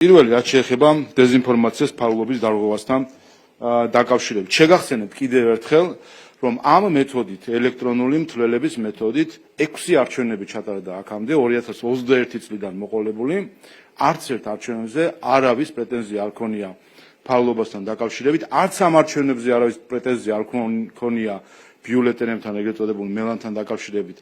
პირველი რაც შეეხება დეზინფორმაციას ფარულობის დარღვევასთან დაკავშირებით. შეგახსენებთ კიდევ ერთხელ, რომ ამ მეთოდით, ელექტრონული მთლელების მეთოდით 6 არჩევნები ჩატარდა აქამდე 2021 წლიდან მოყოლებული. არც ერთ არჩევნებზე არავის პრეტენზია არ ქონია ფარულობასთან დაკავშირებით, არც ამ არჩევნებზე არავის პრეტენზია არ ქონია ბიულეტენებთან, ეგრეთ წოდებულ მელანთან დაკავშირებით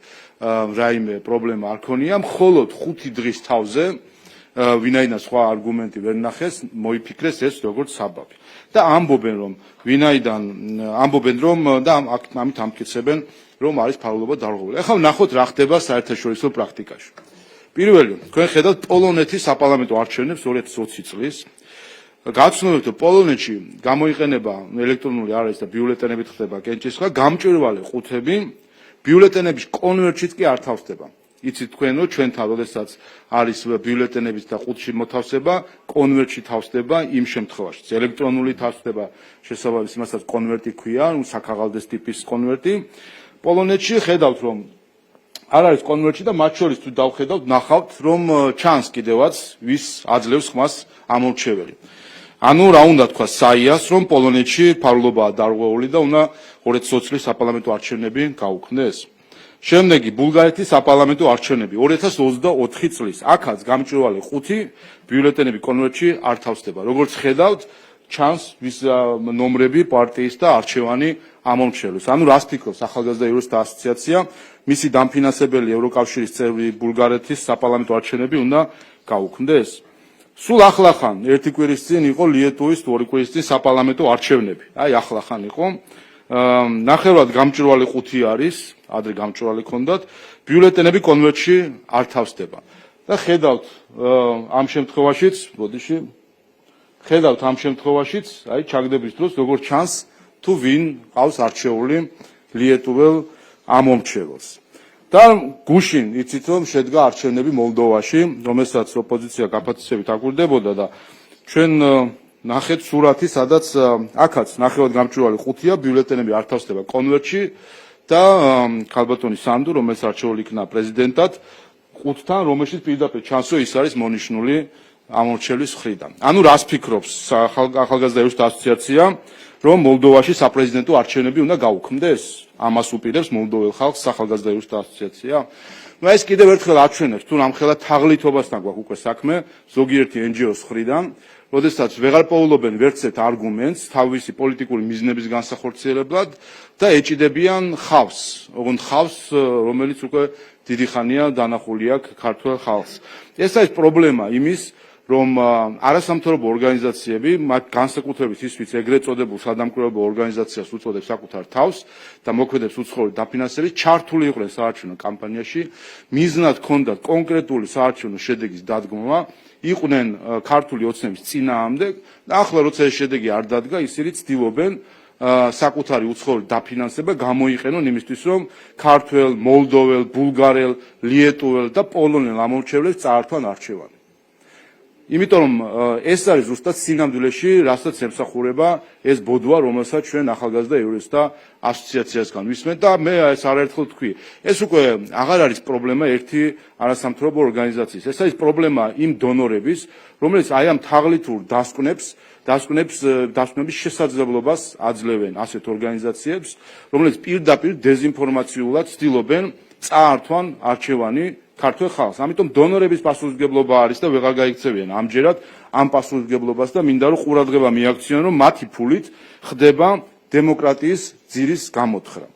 რაიმე პრობლემა არ ქონია, მხოლოდ 5 დღის თავზე ვინაიდან სხვა არგუმენტი ვერ ნახეს, მოიფიქრეს ეს როგორც საბაბი. და ამბობენ რომ და ამით ამტკიცებენ, რომ არის ფარულობა დარღვეული. ახლა ვნახოთ რა ხდება საერთაშორისო პრაქტიკაში. პირველი, თქვენ ხედავთ პოლონეთის საპარლამენტო არჩევნებს 2020 წლის. გაცნობთ, რომ პოლონეთში გამოიყენება ელექტრონული არეში და ბიულეტენებით ხდება კენჭისყრა, გამჭვირვალე ყუთები, ბიულეტენების კონვერტშიც კი არ თავსდება. იცით თქვენ, რომ ჩვენთან, როდესაც არის ბიულეტენების და ყუთში მოთავსება, კონვერტში თავსდება იმ შემთხვევაში. ელექტრონული თავსდება შესაბამის იმასაც კონვერტი ქვია, საქაღალდეს ტიპის კონვერტი. პოლონეთში ხედავთ, რომ არ არის კონვერტში და მათ შორის თუ დავხედავთ, ნახავთ, რომ ჩანს კიდევაც ვის აძლევს ხმას ამორჩეველი. ანუ რა უნდა თქვა საიას, რომ პოლონეთში ფარულობაა დარღვეული და უნდა 2020 წლის საპარლამენტო არჩევნები გაუქმდეს. შემდეგი ბულგარეთის საპარლამენტო არჩევნები 2024 წლის. აქაც გამჭვირვალე 5 ბიულეტენები კონვერტში არ თავსდება. როგორც ხედავთ, ჩანს ვის ნომრები პარტიის და არჩევანი ამომრჩევლებს. ანუ რას ფიქრობს ახალგაზრდა იურისტთა ასოციაცია, მისი დამფინანსებელი ევროკავშირის წევრი ბულგარეთის საპარლამენტო არჩევნები უნდა გაუქმდეს. სულ ახლახან ერთი კვირის წინ იყო ლიეტუვის 2 კვირის წინ საპარლამენტო არჩევნები. აი ახლახან იყო. ნახევრად გამჭვირვალე 5 არის, ადრე გამჭვირვალე ქონდათ, ბიულეტენები კონვერტში არ თავსდება. და ხედავთ ამ შემთხვევაშიც, აი ჩაგდების დროს როგორ ჩანს თუ ვინ ყავს არჩეული ლიეტუվել ამომრჩეველს. და გუშინ იცით რომ შედგა არჩევნები მოლდოვაში, რომელსაც ოპოზიცია გაფართოებით აკვირდებოდა და ჩვენ ნახეთ სურათი, სადაც აქაც ნახევრად გამჭვირვალე 5-ია, ბიულეტენები არ თავსდება კონვერტში და ქალბატონი სანდუ, რომელიც არჩეული იქნა პრეზიდენტად, ყუთთან, რომელშიც პირდაპირ ჩანს, რომ ის არის მონიშნული ამორჩევის მხრიდან. ანუ რას ფიქრობს ახალგაზრდა იურისტთა ასოციაცია, რომ მოლდოვაში საპრეზიდენტო არჩევნები უნდა გაუქმდეს? ამას უპირებს მოლდოველ ხალხს ახალგაზრდა იურისტთა ასოციაცია. ეს კიდევ ერთხელ აჩვენებს, თუ რამხელა თაღლითობასთან გვაქვს უკვე საქმე ზოგიერთი NGO-ს მხრიდან, როდესაც ვეღარ პოულობენ ვერც ერთ არგუმენტს თავისი პოლიტიკური მიზნების განსახორციელებლად და ეჭიდებიან ხავს, ოღონდ ხავს, რომელიც უკვე დიდი ხანია დანახული აქვს ქართველ ხალხს. ეს არის პრობლემა იმის, რომ არასამთავრობო ორგანიზაციები, მათ განსაკუთრებით ის, ვინც ეგრეთ წოდებულ სადამკვირვებლო ორგანიზაციას უწოდებს საკუთარ თავს და მოქმედებს უცხოური დაფინანსებით, ჩართული იყვნენ საარჩევნო კამპანიაში, მიზნად ჰქონდათ კონკრეტული საარჩევნო შედეგის დადგმა, იყვნენ ქართული ოცნების წინააღმდეგ და ახლა როცა ეს შედეგი არ დადგა, ისინი ცდილობენ საკუთარი უცხოური დაფინანსება გამოიყენონ იმისთვის, რომ ქართველ, მოლდოველ, ბულგარელ, ლიეტუվել და პოლონელ ამორჩევლებს წაართვან არჩევანი. იმიტომ რომ ეს არის ზუსტად სინამდვილეში, რასაც ემსახურება ეს ბოდვა, რომელსაც ჩვენ ახალგაზრდა იურისტთა ასოციაციასგან ვისმენთ და მე ეს არაერთხელ თქვი. ეს უკვე აღარ არის პრობლემა ერთი არასამთავრობო ორგანიზაციის. ეს არის პრობლემა იმ დონორების, რომელიც აი ამ თაღლითურ დასკვნების შესაძლებლობას აძლევენ ასეთ ორგანიზაციებს, რომელიც პირდაპირ დეზინფორმაციულად ცდილობენ წაართვან არჩევანი ქართველ ხალხს. ამიტომ დონორების პასუხისმგებლობა არის და ვეღარ გაიქცევიან ამჯერად ამ პასუხისმგებლობას და მინდა რომ ყურადღება მიაქციონ, რომ მათი ფულით ხდება დემოკრატიის ძირის გამოთხრა.